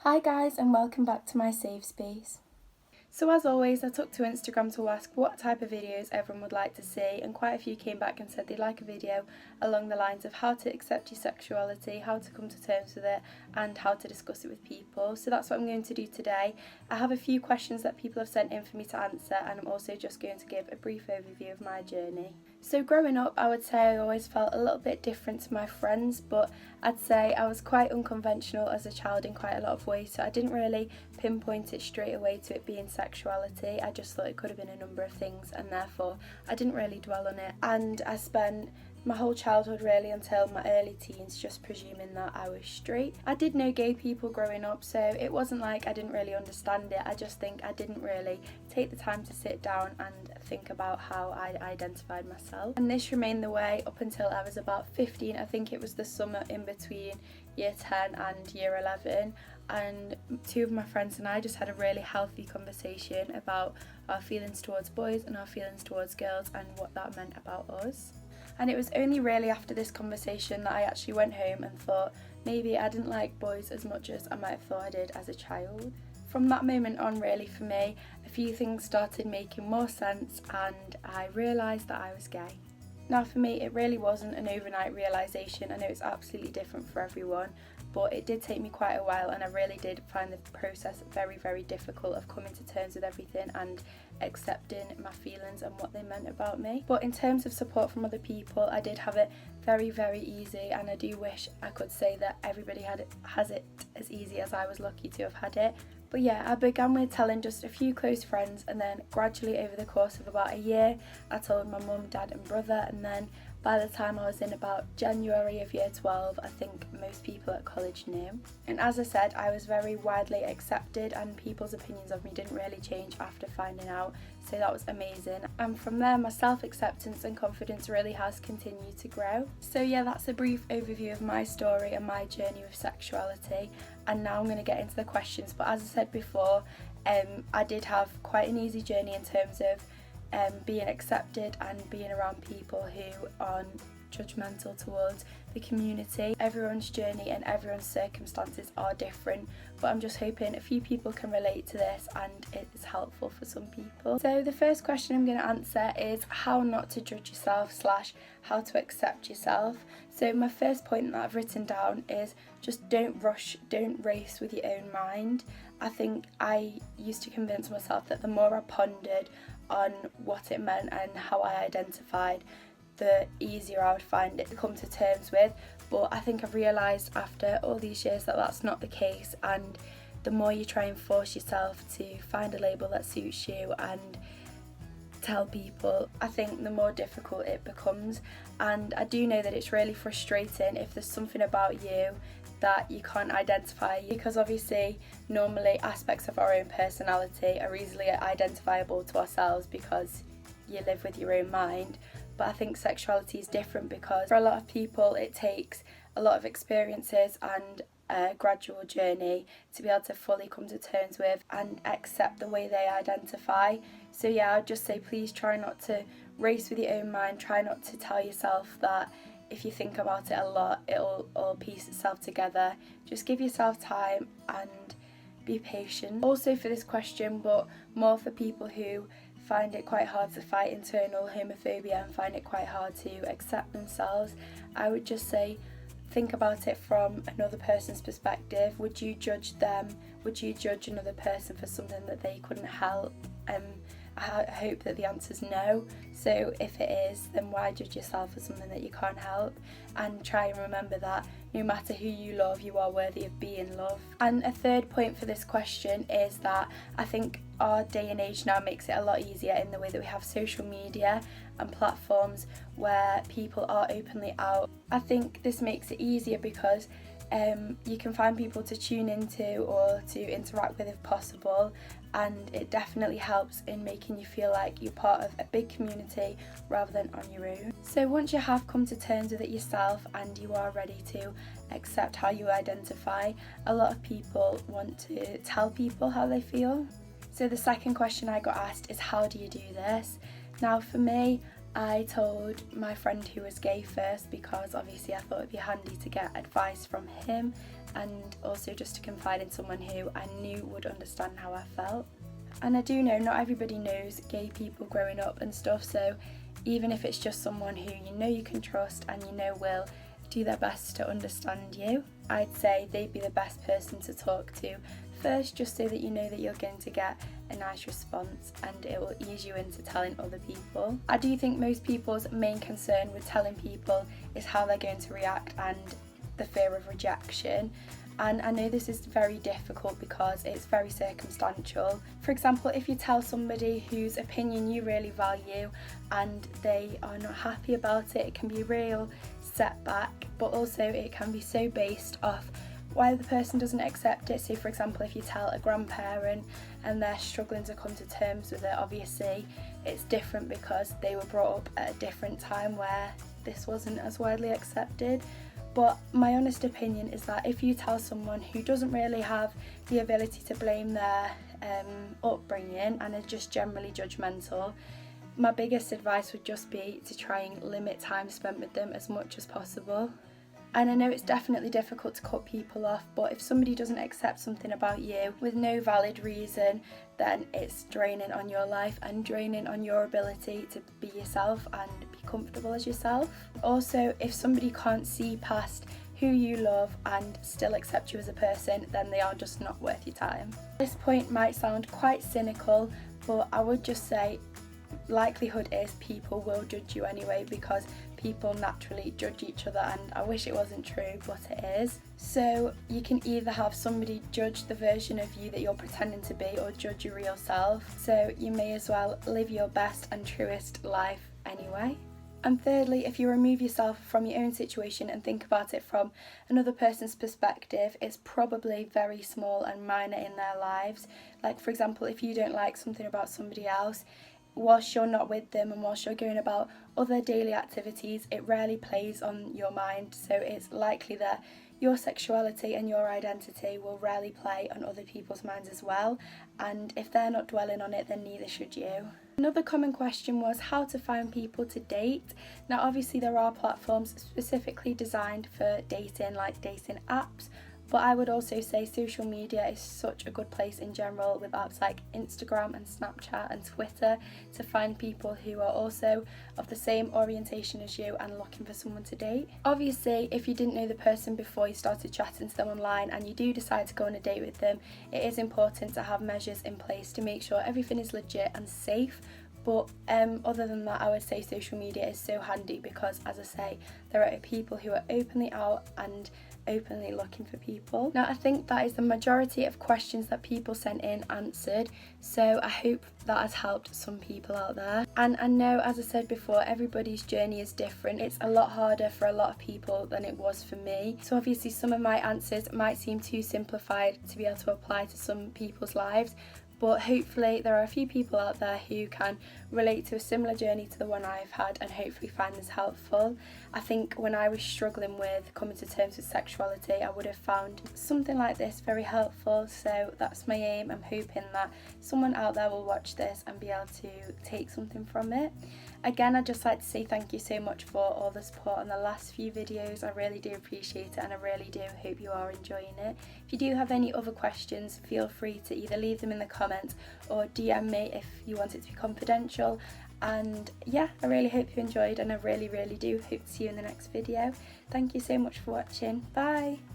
Hi guys, and welcome back to my safe space. So as always, I took to Instagram to ask what type of videos everyone would like to see, and quite a few came back and said they'd like a video along the lines of how to accept your sexuality, how to come to terms with it, and how to discuss it with people. So that's what I'm going to do today. I have a few questions that people have sent in for me to answer, and I'm also just going to give a brief overview of my journey. So growing up, I would say I always felt a little bit different to my friends, but I'd say I was quite unconventional as a child in quite a lot of ways, so I didn't really pinpoint it straight away to it being sexuality. I just thought it could have been a number of things, and therefore I didn't really dwell on it. And I spent my whole childhood really until my early teens just presuming that I was straight. I did know gay people growing up, so it wasn't like I didn't really understand it. I just think I didn't really take the time to sit down and think about how I identified myself. And this remained the way up until I was about 15. I think it was the summer in between year 10 and year 11, and two of my friends and I just had a really healthy conversation about our feelings towards boys and our feelings towards girls and what that meant about us. And it was only really after this conversation that I actually went home and thought maybe I didn't like boys as much as I might have thought I did as a child. From that moment on, really, for me, a few things started making more sense and I realised that I was gay. Now for me, it really wasn't an overnight realisation. I know it's absolutely different for everyone, but it did take me quite a while, and I really did find the process very, very difficult of coming to terms with everything and accepting my feelings and what they meant about me. But in terms of support from other people, I did have it very, very easy, and I do wish I could say that everybody has it as easy as I was lucky to have had it. But yeah, I began with telling just a few close friends, and then gradually over the course of about a year, I told my mum, dad and brother, and then by the time I was in about January of year 12, I think most people at college knew. And as I said, I was very widely accepted and people's opinions of me didn't really change after finding out, so that was amazing. And from there, my self-acceptance and confidence really has continued to grow. So yeah, that's a brief overview of my story and my journey with sexuality, and now I'm going to get into the questions. But as I said before, I did have quite an easy journey in terms of being accepted and being around people who aren't judgmental towards the community. Everyone's journey and everyone's circumstances are different, but I'm just hoping a few people can relate to this and it is helpful for some people. So the first question I'm going to answer is how not to judge yourself / how to accept yourself. So my first point that I've written down is just don't rush, don't race with your own mind. I think I used to convince myself that the more I pondered on what it meant and how I identified, the easier I would find it to come to terms with. But I think I've realised after all these years that that's not the case, and the more you try and force yourself to find a label that suits you and tell people, I think the more difficult it becomes. And I do know that it's really frustrating if there's something about you that you can't identify, because obviously normally aspects of our own personality are easily identifiable to ourselves because you live with your own mind. But I think sexuality is different because for a lot of people it takes a lot of experiences and a gradual journey to be able to fully come to terms with and accept the way they identify. So yeah, I'd just say please try not to race with your own mind. Try not to tell yourself that if you think about it a lot, it'll all piece itself together. Just give yourself time and be patient. Also for this question, but more for people who find it quite hard to fight internal homophobia and find it quite hard to accept themselves, I would just say think about it from another person's perspective. Would you judge them? Would you judge another person for something that they couldn't help? I hope that the answer is no. So if it is, then why judge yourself for something that you can't help? And try and remember that no matter who you love, you are worthy of being loved. And a third point for this question is that I think our day and age now makes it a lot easier in the way that we have social media and platforms where people are openly out. I think this makes it easier because you can find people to tune into or to interact with if possible, and it definitely helps in making you feel like you're part of a big community rather than on your own. So once you have come to terms with it yourself and you are ready to accept how you identify, a lot of people want to tell people how they feel. So the second question I got asked is, how do you do this? Now for me, I told my friend who was gay first because obviously I thought it'd be handy to get advice from him, and also just to confide in someone who I knew would understand how I felt. And I do know not everybody knows gay people growing up and stuff, so even if it's just someone who you know you can trust and you know will do their best to understand you, I'd say they'd be the best person to talk to first, just so that you know that you're going to get a nice response and it will ease you into telling other people. I do think most people's main concern with telling people is how they're going to react and the fear of rejection. And I know this is very difficult because it's very circumstantial. For example, if you tell somebody whose opinion you really value and they are not happy about it, it can be a real setback, but also it can be so based off why the person doesn't accept it. So for example, if you tell a grandparent and they're struggling to come to terms with it, obviously it's different because they were brought up at a different time where this wasn't as widely accepted. But my honest opinion is that if you tell someone who doesn't really have the ability to blame their upbringing and is just generally judgmental, my biggest advice would just be to try and limit time spent with them as much as possible. And I know it's definitely difficult to cut people off, but if somebody doesn't accept something about you with no valid reason, then it's draining on your life and draining on your ability to be yourself and be comfortable as yourself. Also, if somebody can't see past who you love and still accept you as a person, then they are just not worth your time. This point might sound quite cynical, but I would just say likelihood is people will judge you anyway, because people naturally judge each other, and I wish it wasn't true, but it is. So you can either have somebody judge the version of you that you're pretending to be or judge your real self, so you may as well live your best and truest life anyway. And thirdly, if you remove yourself from your own situation and think about it from another person's perspective, it's probably very small and minor in their lives. Like for example, if you don't like something about somebody else, whilst you're not with them and whilst you're going about other daily activities, it rarely plays on your mind, so it's likely that your sexuality and your identity will rarely play on other people's minds as well, and if they're not dwelling on it, then neither should you. Another common question was how to find people to date. Now obviously there are platforms specifically designed for dating, like dating apps, but I would also say social media is such a good place in general, with apps like Instagram and Snapchat and Twitter, to find people who are also of the same orientation as you and looking for someone to date. Obviously, if you didn't know the person before you started chatting to them online and you do decide to go on a date with them, it is important to have measures in place to make sure everything is legit and safe. But other than that, I would say social media is so handy because, as I say, there are people who are openly out and openly looking for people. Now I think that is the majority of questions that people sent in answered, so I hope that has helped some people out there. And I know, as I said before, everybody's journey is different. It's a lot harder for a lot of people than it was for me, so obviously some of my answers might seem too simplified to be able to apply to some people's lives, but hopefully there are a few people out there who can relate to a similar journey to the one I've had and hopefully find this helpful. I think when I was struggling with coming to terms with sexuality, I would have found something like this very helpful, so that's my aim. I'm hoping that someone out there will watch this and be able to take something from it. Again, I'd just like to say thank you so much for all the support on the last few videos. I really do appreciate it, and I really do hope you are enjoying it. If you do have any other questions, feel free to either leave them in the comments or DM me if you want it to be confidential. And yeah, I really hope you enjoyed, and I really do hope to see you in the next video. Thank you so much for watching. Bye!